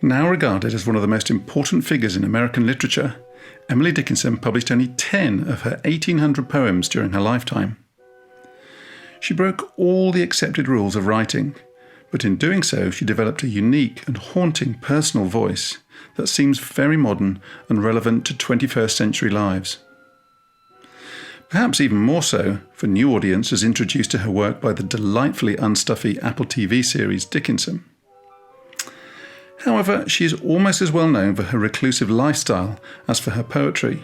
Now regarded as one of the most important figures in American literature, Emily Dickinson published only 10 of her 1,800 poems during her lifetime. She broke all the accepted rules of writing, but in doing so she developed a unique and haunting personal voice that seems very modern and relevant to 21st century lives. Perhaps even more so for new audiences introduced to her work by the delightfully unstuffy Apple TV series Dickinson. However, she is almost as well known for her reclusive lifestyle as for her poetry.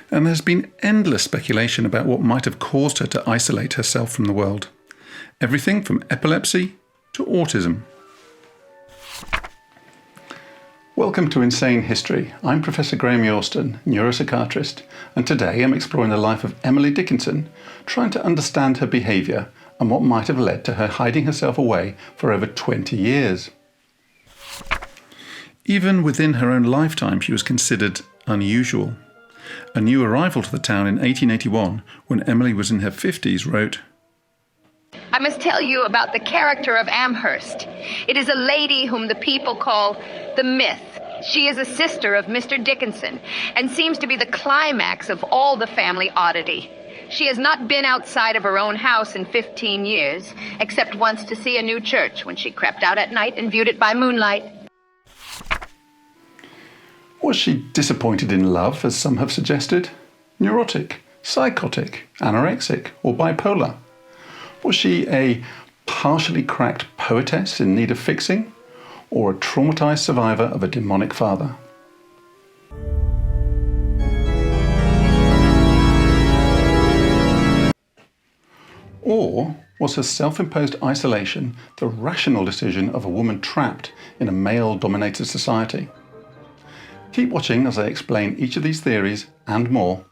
And there's been endless speculation about what might have caused her to isolate herself from the world. Everything from epilepsy to autism. Welcome to Insane History. I'm Professor Graham Yorston, neuropsychiatrist, and today I'm exploring the life of Emily Dickinson, trying to understand her behaviour and what might have led to her hiding herself away for over 20 years. Even within her own lifetime, she was considered unusual. A new arrival to the town in 1881, when Emily was in her 50s, wrote, I must tell you about the character of Amherst. It is a lady whom the people call the Myth. She is a sister of Mr. Dickinson and seems to be the climax of all the family oddity. She has not been outside of her own house in 15 years, except once to see a new church when she crept out at night and viewed it by moonlight. Was she disappointed in love, as some have suggested? Neurotic, psychotic, anorexic, or bipolar? Was she a partially cracked poetess in need of fixing, or a traumatised survivor of a demonic father? Or was her self-imposed isolation the rational decision of a woman trapped in a male-dominated society? Keep watching as I explain each of these theories and more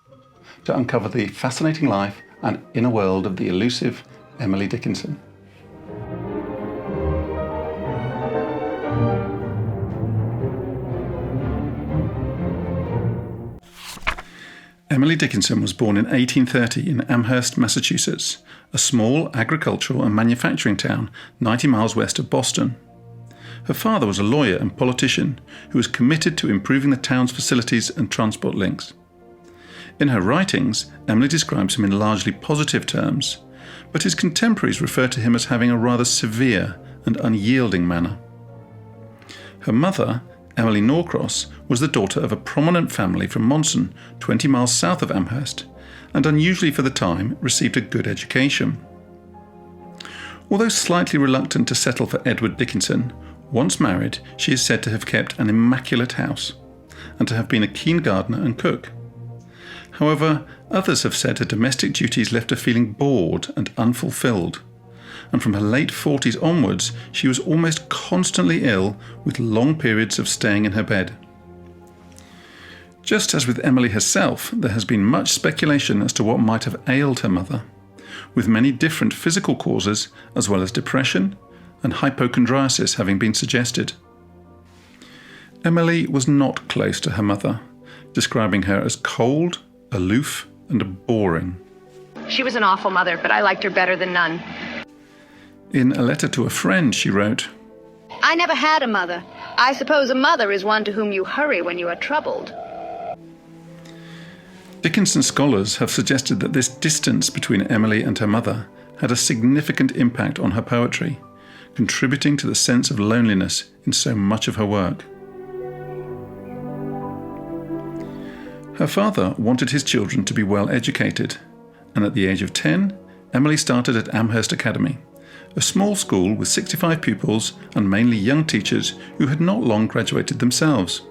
to uncover the fascinating life and inner world of the elusive Emily Dickinson. Emily Dickinson was born in 1830 in Amherst, Massachusetts, a small agricultural and manufacturing town 90 miles west of Boston. Her father was a lawyer and politician who was committed to improving the town's facilities and transport links. In her writings, Emily describes him in largely positive terms, but his contemporaries refer to him as having a rather severe and unyielding manner. Her mother, Emily Norcross, was the daughter of a prominent family from Monson, 20 miles south of Amherst, and unusually for the time, received a good education. Although slightly reluctant to settle for Edward Dickinson, once married, she is said to have kept an immaculate house, and to have been a keen gardener and cook. However, others have said her domestic duties left her feeling bored and unfulfilled, and from her late 40s onwards, she was almost constantly ill, with long periods of staying in her bed. Just as with Emily herself, there has been much speculation as to what might have ailed her mother, with many different physical causes as well as depression and hypochondriasis having been suggested. Emily was not close to her mother, describing her as cold, aloof, and boring. She was an awful mother, but I liked her better than none. In a letter to a friend, she wrote, I never had a mother. I suppose a mother is one to whom you hurry when you are troubled. Dickinson scholars have suggested that this distance between Emily and her mother had a significant impact on her poetry, contributing to the sense of loneliness in so much of her work. Her father wanted his children to be well educated, and at the age of 10, Emily started at Amherst Academy, a small school with 65 pupils and mainly young teachers who had not long graduated themselves.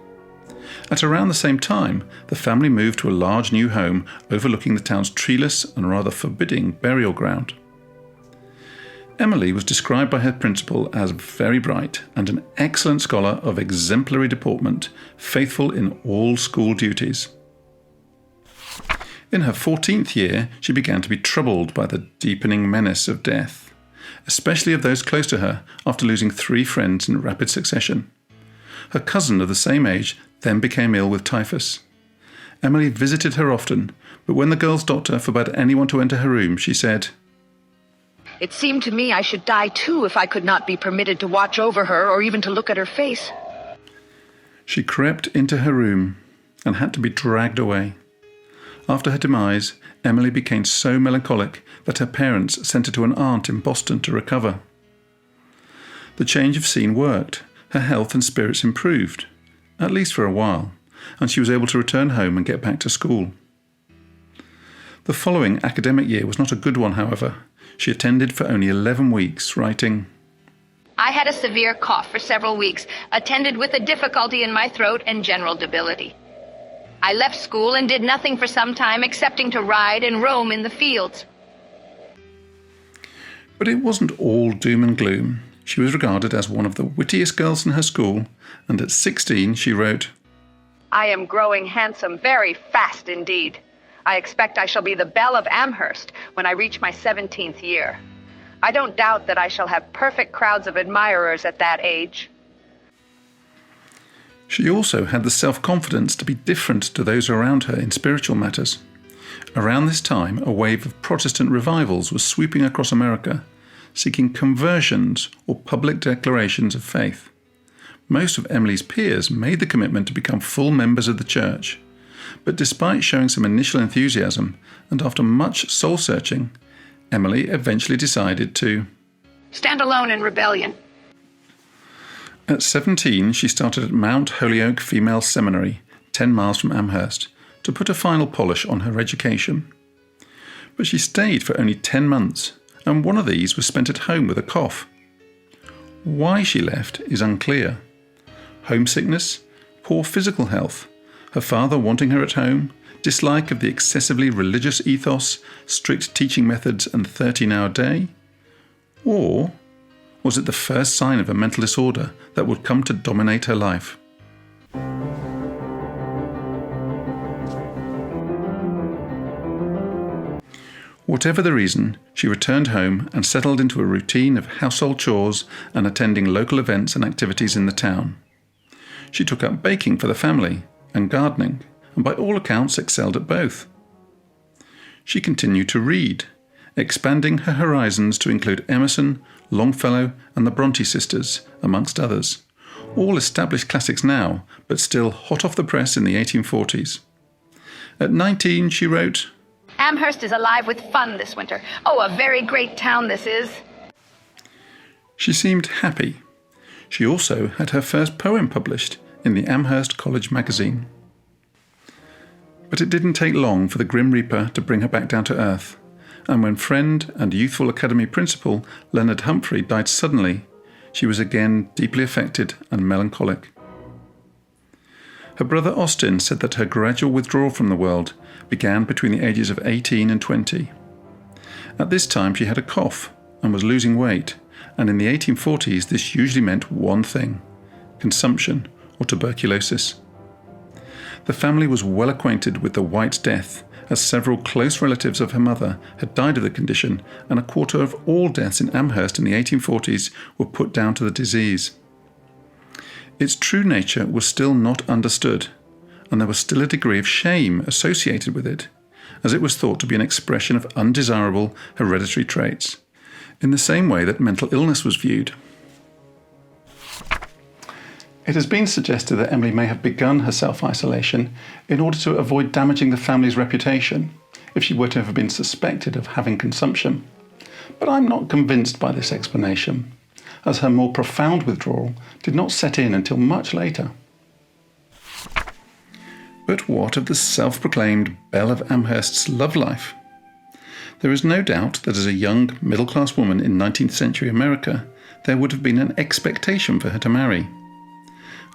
At around the same time, the family moved to a large new home overlooking the town's treeless and rather forbidding burial ground. Emily was described by her principal as very bright and an excellent scholar of exemplary deportment, faithful in all school duties. In her 14th year, she began to be troubled by the deepening menace of death, especially of those close to her after losing 3 friends in rapid succession. Her cousin of the same age then became ill with typhus. Emily visited her often, but when the girl's doctor forbade anyone to enter her room, she said, It seemed to me I should die too if I could not be permitted to watch over her or even to look at her face. She crept into her room and had to be dragged away. After her demise, Emily became so melancholic that her parents sent her to an aunt in Boston to recover. The change of scene worked. Her health and spirits improved, at least for a while, and she was able to return home and get back to school. The following academic year was not a good one, however. She attended for only 11 weeks, writing, I had a severe cough for several weeks, attended with a difficulty in my throat and general debility. I left school and did nothing for some time excepting to ride and roam in the fields. But it wasn't all doom and gloom. She was regarded as one of the wittiest girls in her school, and at 16 she wrote, I am growing handsome very fast indeed. I expect I shall be the belle of Amherst when I reach my 17th year. I don't doubt that I shall have perfect crowds of admirers at that age. She also had the self-confidence to be different to those around her in spiritual matters. Around this time, a wave of Protestant revivals was sweeping across America, seeking conversions or public declarations of faith. Most of Emily's peers made the commitment to become full members of the church. But despite showing some initial enthusiasm, and after much soul-searching, Emily eventually decided to stand alone in rebellion. At 17, she started at Mount Holyoke Female Seminary, 10 miles from Amherst, to put a final polish on her education. But she stayed for only 10 months, and one of these was spent at home with a cough. Why she left is unclear. Homesickness, poor physical health, her father wanting her at home, dislike of the excessively religious ethos, strict teaching methods and 13-hour day? Or was it the first sign of a mental disorder that would come to dominate her life? Whatever the reason, she returned home and settled into a routine of household chores and attending local events and activities in the town. She took up baking for the family and gardening, and by all accounts excelled at both. She continued to read, expanding her horizons to include Emerson, Longfellow and the Bronte sisters, amongst others, all established classics now, but still hot off the press in the 1840s. At 19, she wrote, Amherst is alive with fun this winter. Oh, a very great town this is. She seemed happy. She also had her first poem published in the Amherst College magazine. But it didn't take long for the Grim Reaper to bring her back down to earth, and when friend and youthful academy principal Leonard Humphrey died suddenly, she was again deeply affected and melancholic. Her brother Austin said that her gradual withdrawal from the world began between the ages of 18 and 20. At this time she had a cough and was losing weight, and in the 1840s this usually meant one thing: consumption or tuberculosis. The family was well acquainted with the White Death, as several close relatives of her mother had died of the condition, and a quarter of all deaths in Amherst in the 1840s were put down to the disease. Its true nature was still not understood, and there was still a degree of shame associated with it, as it was thought to be an expression of undesirable hereditary traits, in the same way that mental illness was viewed. It has been suggested that Emily may have begun her self-isolation in order to avoid damaging the family's reputation if she were to have been suspected of having consumption. But I'm not convinced by this explanation, as her more profound withdrawal did not set in until much later. But what of the self-proclaimed belle of Amherst's love life? There is no doubt that as a young, middle-class woman in 19th century America, there would have been an expectation for her to marry.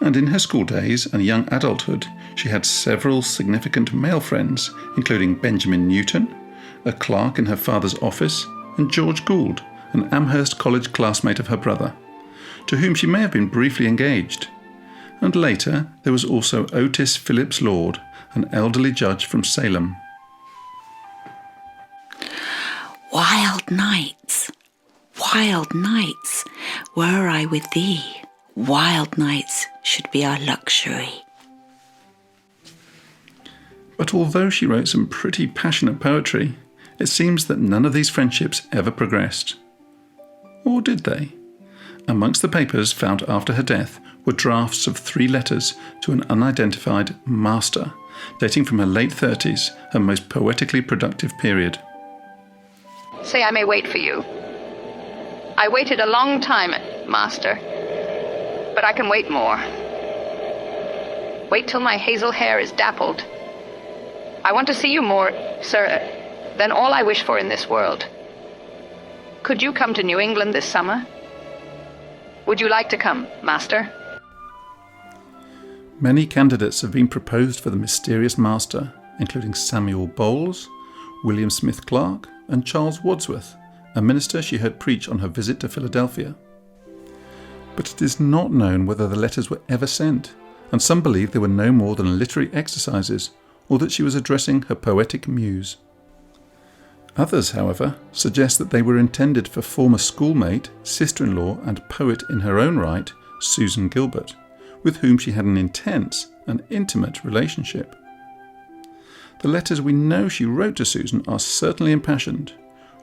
And in her school days and young adulthood, she had several significant male friends, including Benjamin Newton, a clerk in her father's office, and George Gould, an Amherst College classmate of her brother, to whom she may have been briefly engaged. And later there was also Otis Phillips Lord, an elderly judge from Salem. Wild nights, were I with thee. Wild nights should be our luxury. But although she wrote some pretty passionate poetry, it seems that none of these friendships ever progressed. Or did they? Amongst the papers found after her death were drafts of 3 letters to an unidentified master, dating from her late 30s, her most poetically productive period. Say I may wait for you. I waited a long time, master, but I can wait more. Wait till my hazel hair is dappled. I want to see you more, sir, than all I wish for in this world. Could you come to New England this summer? Would you like to come, master? Many candidates have been proposed for the mysterious master, including Samuel Bowles, William Smith Clarke, and Charles Wadsworth, a minister she heard preach on her visit to Philadelphia. But it is not known whether the letters were ever sent, and some believe they were no more than literary exercises, or that she was addressing her poetic muse. Others, however, suggest that they were intended for former schoolmate, sister-in-law and poet in her own right, Susan Gilbert, with whom she had an intense and intimate relationship. The letters we know she wrote to Susan are certainly impassioned.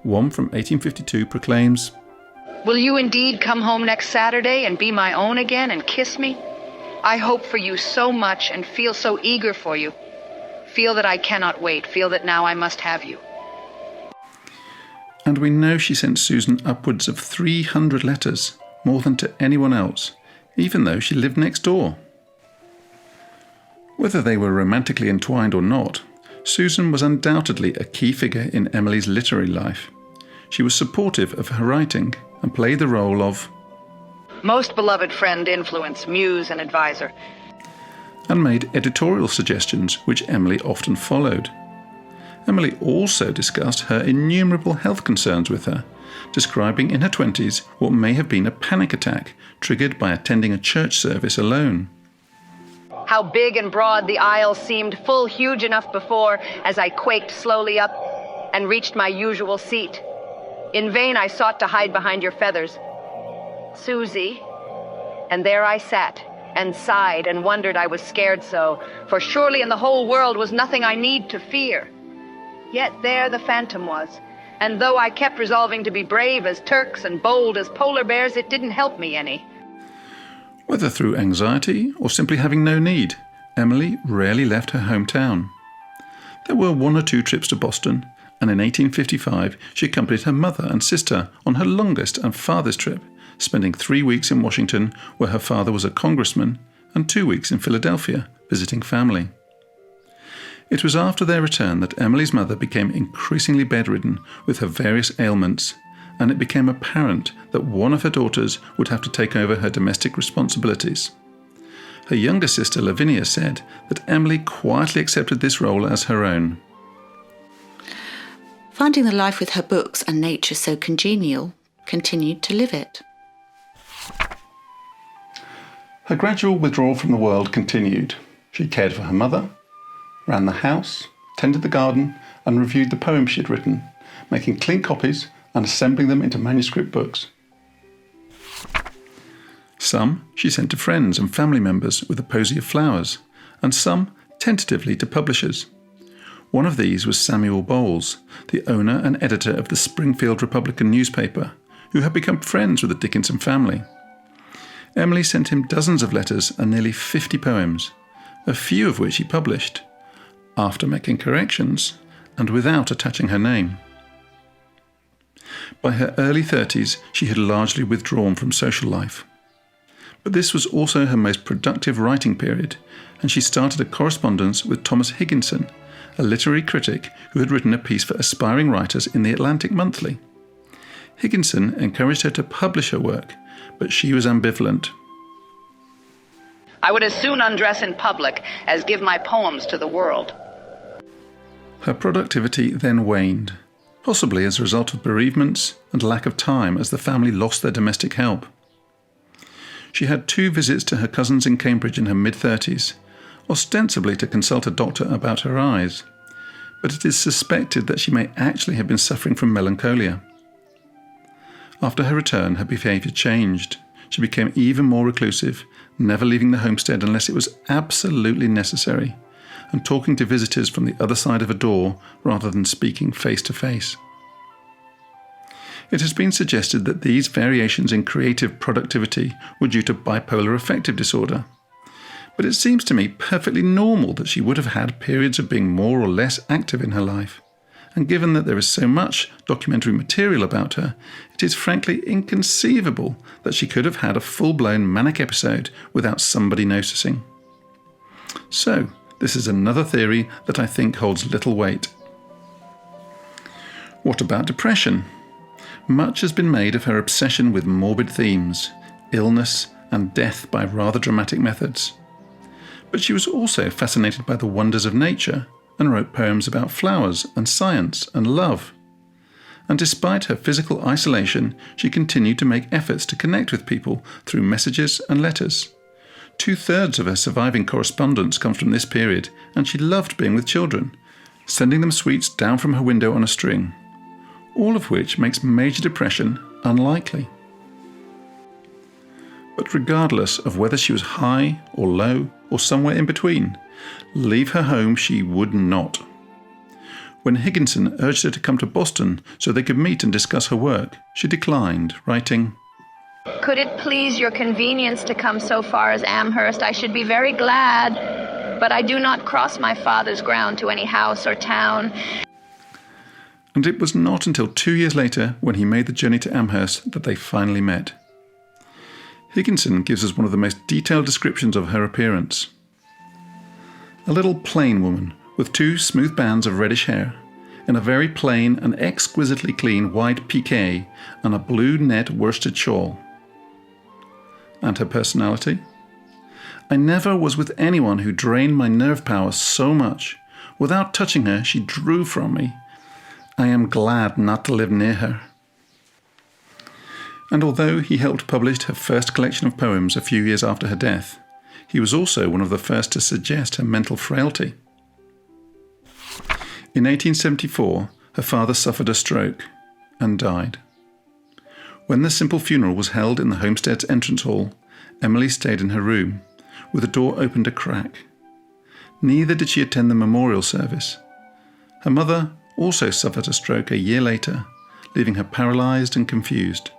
One from 1852 proclaims, Will you indeed come home next Saturday and be my own again and kiss me? I hope for you so much and feel so eager for you. Feel that I cannot wait. Feel that now I must have you. And we know she sent Susan upwards of 300 letters, more than to anyone else, even though she lived next door. Whether they were romantically entwined or not, Susan was undoubtedly a key figure in Emily's literary life. She was supportive of her writing and played the role of most beloved friend, influence, muse, and advisor, and made editorial suggestions which Emily often followed. Emily also discussed her innumerable health concerns with her, describing in her 20s what may have been a panic attack triggered by attending a church service alone. How big and broad the aisle seemed, full huge enough before, as I quaked slowly up and reached my usual seat. In vain I sought to hide behind your feathers. Susie, and there I sat, and sighed and wondered I was scared so, for surely in the whole world was nothing I need to fear. Yet there the phantom was, and though I kept resolving to be brave as Turks and bold as polar bears, it didn't help me any. Whether through anxiety or simply having no need, Emily rarely left her hometown. There were 1 or 2 trips to Boston, and in 1855 she accompanied her mother and sister on her longest and farthest trip, spending 3 weeks in Washington, where her father was a congressman, and 2 weeks in Philadelphia, visiting family. It was after their return that Emily's mother became increasingly bedridden with her various ailments, and it became apparent that one of her daughters would have to take over her domestic responsibilities. Her younger sister Lavinia said that Emily quietly accepted this role as her own. Finding the life with her books and nature so congenial, continued to live it. Her gradual withdrawal from the world continued. She cared for her mother, ran the house, tended the garden, and reviewed the poems she had written, making clean copies and assembling them into manuscript books. Some she sent to friends and family members with a posy of flowers, and some tentatively to publishers. One of these was Samuel Bowles, the owner and editor of the Springfield Republican newspaper, who had become friends with the Dickinson family. Emily sent him dozens of letters and nearly 50 poems, a few of which he published, after making corrections and without attaching her name. By her early 30s, she had largely withdrawn from social life. But this was also her most productive writing period, and she started a correspondence with Thomas Higginson, a literary critic who had written a piece for aspiring writers in the Atlantic Monthly. Higginson encouraged her to publish her work, but she was ambivalent. I would as soon undress in public as give my poems to the world. Her productivity then waned, possibly as a result of bereavements and lack of time as the family lost their domestic help. She had 2 visits to her cousins in Cambridge in her mid-30s, ostensibly to consult a doctor about her eyes, but it is suspected that she may actually have been suffering from melancholia. After her return, her behaviour changed. She became even more reclusive, never leaving the homestead unless it was absolutely necessary, and talking to visitors from the other side of a door rather than speaking face to face. It has been suggested that these variations in creative productivity were due to bipolar affective disorder. But it seems to me perfectly normal that she would have had periods of being more or less active in her life. And given that there is so much documentary material about her, it is frankly inconceivable that she could have had a full-blown manic episode without somebody noticing. So, this is another theory that I think holds little weight. What about depression? Much has been made of her obsession with morbid themes, illness and death by rather dramatic methods. But she was also fascinated by the wonders of nature and wrote poems about flowers and science and love. And despite her physical isolation, she continued to make efforts to connect with people through messages and letters. 2/3 of her surviving correspondence comes from this period, and she loved being with children, sending them sweets down from her window on a string, all of which makes major depression unlikely. But regardless of whether she was high or low or somewhere in between, leave her home she would not. When Dickinson urged her to come to Boston so they could meet and discuss her work, she declined, writing, Could it please your convenience to come so far as Amherst? I should be very glad, but I do not cross my father's ground to any house or town. And it was not until 2 years later, when he made the journey to Amherst, that they finally met. Dickinson gives us one of the most detailed descriptions of her appearance. A little plain woman with 2 smooth bands of reddish hair, in a very plain and exquisitely clean white piqué and a blue net worsted shawl. And her personality? I never was with anyone who drained my nerve power so much. Without touching her, she drew from me. I am glad not to live near her. And although he helped publish her first collection of poems a few years after her death, he was also one of the first to suggest her mental frailty. In 1874, her father suffered a stroke and died. When the simple funeral was held in the homestead's entrance hall, Emily stayed in her room, with the door opened a crack. Neither did she attend the memorial service. Her mother also suffered a stroke a year later, leaving her paralysed and confused.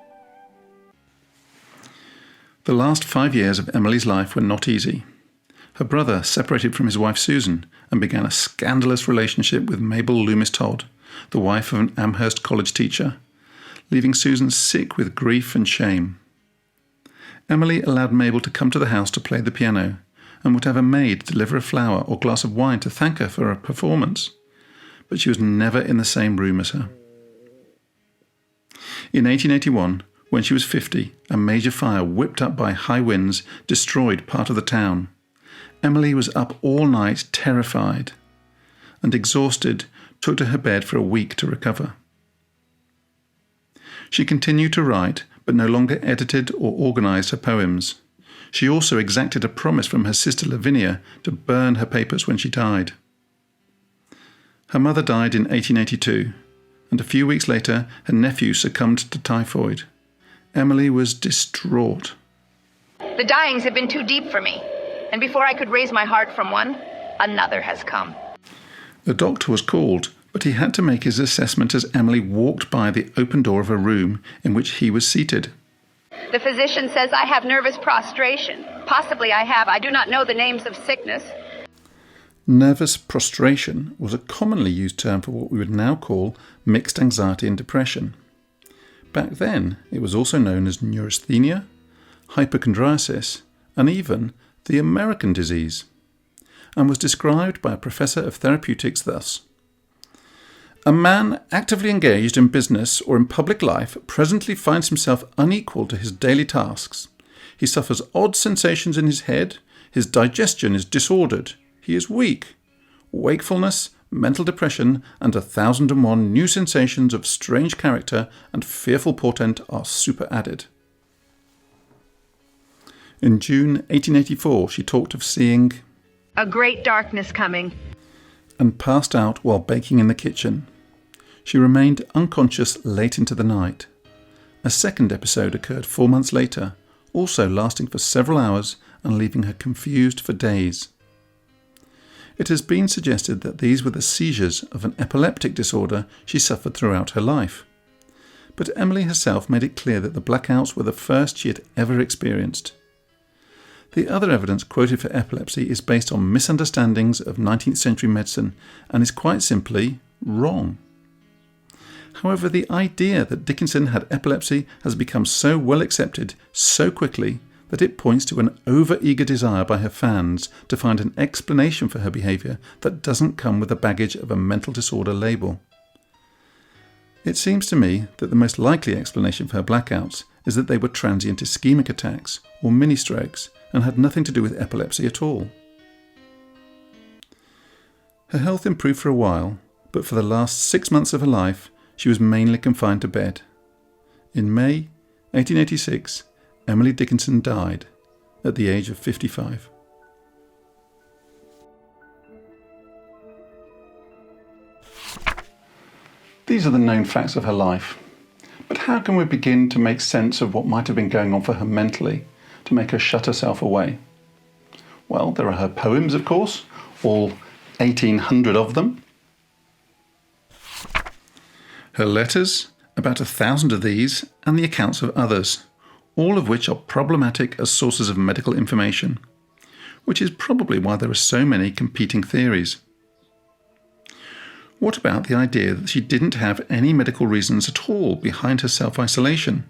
The last 5 years of Emily's life were not easy. Her brother separated from his wife Susan and began a scandalous relationship with Mabel Loomis Todd, the wife of an Amherst College teacher, leaving Susan sick with grief and shame. Emily allowed Mabel to come to the house to play the piano and would have a maid deliver a flower or glass of wine to thank her for her performance, but she was never in the same room as her. In 1881, when she was 50, a major fire whipped up by high winds destroyed part of the town. Emily was up all night terrified and exhausted, took to her bed for a week to recover. She continued to write, but no longer edited or organised her poems. She also exacted a promise from her sister Lavinia to burn her papers when she died. Her mother died in 1882, and a few weeks later her nephew succumbed to typhoid. Emily was distraught. The dyings have been too deep for me, and before I could raise my heart from one, another has come. The doctor was called, but he had to make his assessment as Emily walked by the open door of her room in which he was seated. The physician says I have nervous prostration. Possibly I do not know the names of sickness. Nervous prostration was a commonly used term for what we would now call mixed anxiety and depression. Back then, it was also known as neurasthenia, hypochondriasis, and even the American disease, and was described by a professor of therapeutics thus: a man actively engaged in business or in public life presently finds himself unequal to his daily tasks. He suffers odd sensations in his head, his digestion is disordered, he is weak. Wakefulness, mental depression, and 1,001 new sensations of strange character and fearful portent are superadded. In June 1884, she talked of seeing a great darkness coming, and passed out while baking in the kitchen. She remained unconscious late into the night. A second episode occurred 4 months later, also lasting for several hours and leaving her confused for days. It has been suggested that these were the seizures of an epileptic disorder she suffered throughout her life. but Emily herself made it clear that the blackouts were the first she had ever experienced. The other evidence quoted for epilepsy is based on misunderstandings of 19th century medicine and is quite simply wrong. However, the idea that Dickinson had epilepsy has become so well accepted so quickly that it points to an over-eager desire by her fans to find an explanation for her behaviour that doesn't come with the baggage of a mental disorder label. It seems to me that the most likely explanation for her blackouts is that they were transient ischemic attacks or mini-strokes and had nothing to do with epilepsy at all. Her health improved for a while, but for the last 6 months of her life, she was mainly confined to bed. In May 1886, Emily Dickinson died at the age of 55. These are the known facts of her life. But how can we begin to make sense of what might have been going on for her mentally to make her shut herself away? Well, there are her poems, of course, all 1,800 of them. Her letters, about 1,000 of these, and the accounts of others, all of which are problematic as sources of medical information, which is probably why there are so many competing theories. What about the idea that she didn't have any medical reasons at all behind her self-isolation?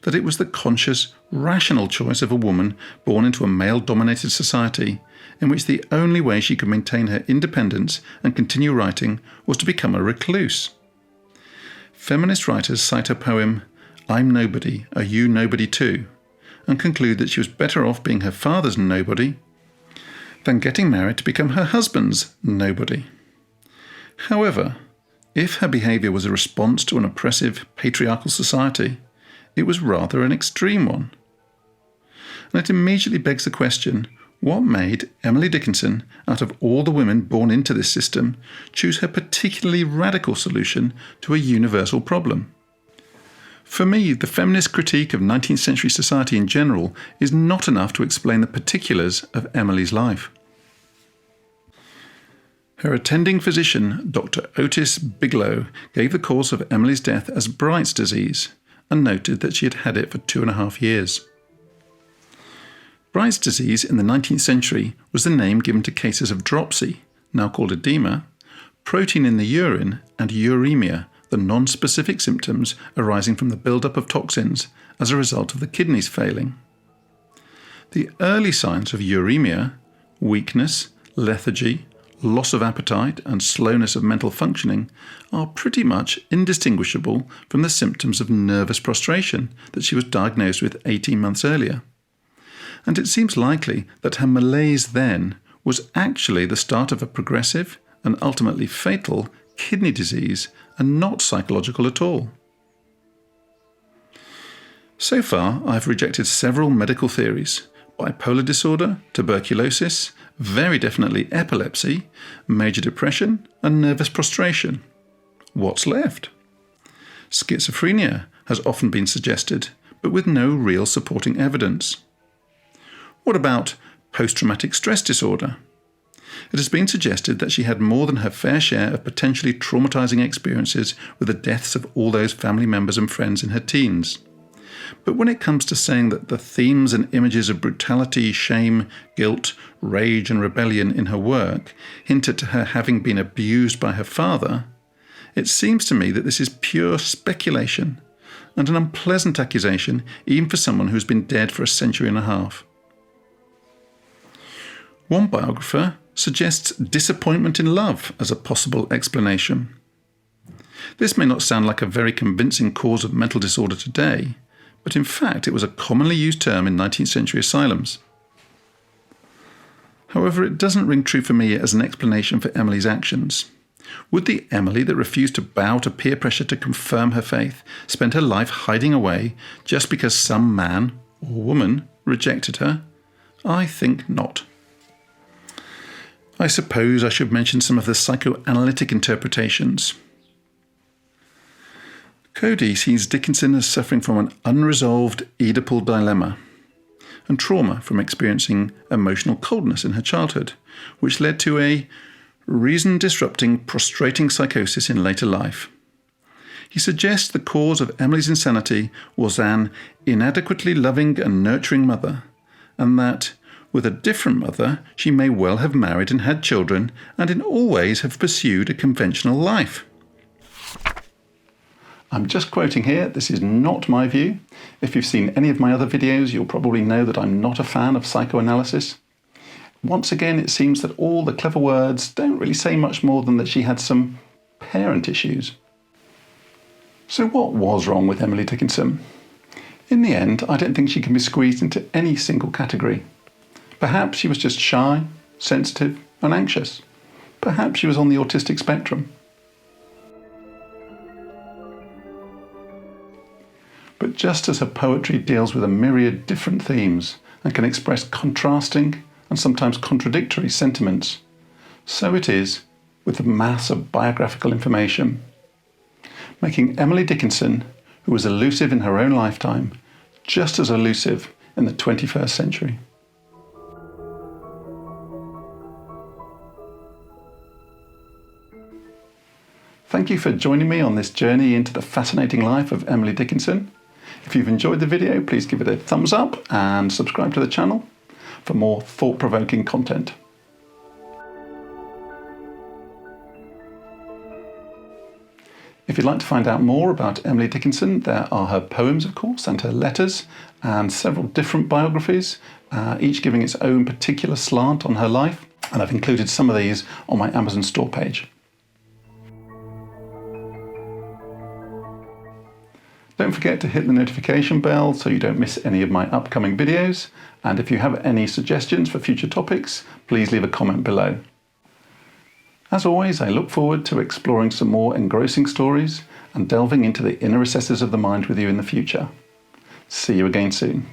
That it was the conscious, rational choice of a woman born into a male-dominated society in which the only way she could maintain her independence and continue writing was to become a recluse? Feminist writers cite her poem, "I'm Nobody, Are You Nobody Too?" and conclude that she was better off being her father's nobody than getting married to become her husband's nobody. However, if her behaviour was a response to an oppressive patriarchal society, it was rather an extreme one. And it immediately begs the question, what made Emily Dickinson, out of all the women born into this system, choose her particularly radical solution to a universal problem? For me, the feminist critique of 19th century society in general is not enough to explain the particulars of Emily's life. Her attending physician, Dr. Otis Bigelow, gave the cause of Emily's death as Bright's disease and noted that she had had it for 2.5 years. Bright's disease in the 19th century was the name given to cases of dropsy, now called edema, protein in the urine, and uremia, the non-specific symptoms arising from the build-up of toxins as a result of the kidneys failing. The early signs of uremia, weakness, lethargy, loss of appetite and slowness of mental functioning are pretty much indistinguishable from the symptoms of nervous prostration that she was diagnosed with 18 months earlier. And it seems likely that her malaise then was actually the start of a progressive and ultimately fatal kidney disease and not psychological at all. So far, I've rejected several medical theories: bipolar disorder, tuberculosis, very definitely epilepsy, major depression, and nervous prostration. What's left? Schizophrenia has often been suggested, but with no real supporting evidence. What about post-traumatic stress disorder? It has been suggested that she had more than her fair share of potentially traumatizing experiences with the deaths of all those family members and friends in her teens. But when it comes to saying that the themes and images of brutality, shame, guilt, rage and rebellion in her work hint at her having been abused by her father, it seems to me that this is pure speculation and an unpleasant accusation even for someone who's been dead for 1.5 centuries. One biographer suggests disappointment in love as a possible explanation. This may not sound like a very convincing cause of mental disorder today, but in fact it was a commonly used term in 19th century asylums. However, it doesn't ring true for me as an explanation for Emily's actions. Would the Emily that refused to bow to peer pressure to confirm her faith spend her life hiding away just because some man or woman rejected her? I think not. I suppose I should mention some of the psychoanalytic interpretations. Cody sees Dickinson as suffering from an unresolved Oedipal dilemma and trauma from experiencing emotional coldness in her childhood, which led to a reason-disrupting, prostrating psychosis in later life. he suggests the cause of Emily's insanity was an inadequately loving and nurturing mother, and that, with a different mother, she may well have married and had children, and in all ways have pursued a conventional life. I'm just quoting here, this is not my view. If you've seen any of my other videos, you'll probably know that I'm not a fan of psychoanalysis. Once again, it seems that all the clever words don't really say much more than that she had some parent issues. So what was wrong with Emily Dickinson? In the end, I don't think she can be squeezed into any single category. Perhaps she was just shy, sensitive, and anxious. Perhaps she was on the autistic spectrum. But just as her poetry deals with a myriad different themes and can express contrasting and sometimes contradictory sentiments, so it is with the mass of biographical information, making Emily Dickinson, who was elusive in her own lifetime, just as elusive in the 21st century. Thank you for joining me on this journey into the fascinating life of Emily Dickinson. If you've enjoyed the video, please give it a thumbs up and subscribe to the channel for more thought-provoking content. If you'd like to find out more about Emily Dickinson, there are her poems, of course, and her letters, and several different biographies, each giving its own particular slant on her life, and I've included some of these on my Amazon store page. Don't forget to hit the notification bell so you don't miss any of my upcoming videos, and if you have any suggestions for future topics, please leave a comment below. As always, I look forward to exploring some more engrossing stories and delving into the inner recesses of the mind with you in the future. See you again soon.